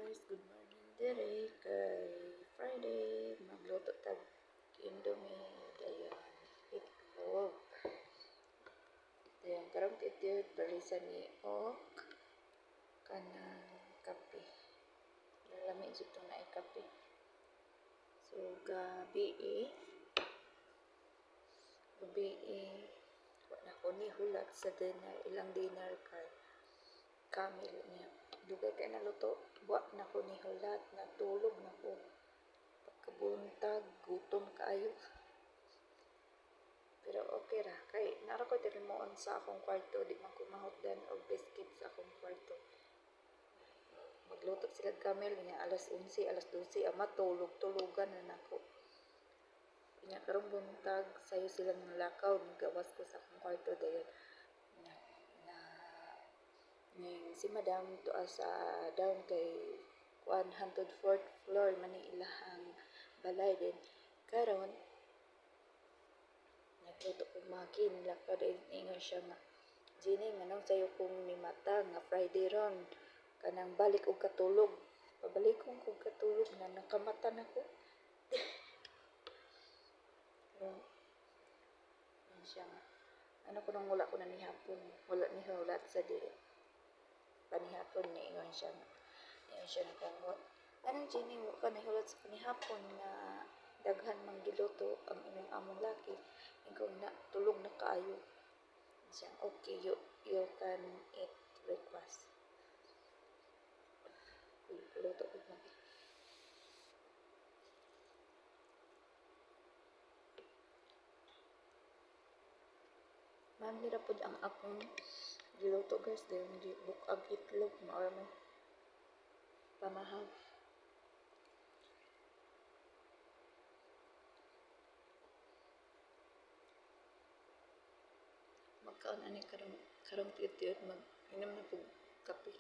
guys, good morning dire kay Friday magluto tag Indomie dayon itlog dayon karong titiyod balisan ni ok kanang kape lalami jud tong naay kape so gabi wala ko ni hulat sa dinner ilang dinner kay kamil niya dugay kay naluto wa na ko ni hulat natulog na ko pagkabuntag gutom kaayo pero okay ra kay nara ko tirimoon sa akong kwarto di man ko mahutdan og biscuit sa akong kwarto magluto sila kamil niya alas 11 alas 12 ama tulogan na nako niya karong buntag sayo silang lakaw gawas ko sa akong kwarto dayon ning si madam tuwa sa down kay kuan hantod 4th floor man ni ilahang balay din karon nagluto ko makin lakaw din ingon siya nga Jenny manong sayo kong ni mata nga Friday ron kanang balik og katulog pabalik kong katulog na nakamata na ko siya nga ano ko nang wala ko na ni hapon wala ni hulat sa diri panihapon ni ingon siya nagkamot anong Jenny mo ka nahulat sa panihapon na daghan mang giluto ang imong among laki ingong na tulog na kaayo siya okay you can eat breakfast luto ko na manira pod ang akong giluto guys dayon di bukag itlog mao may pamahaw magkaon ani karong tiyot mag inom na pug kape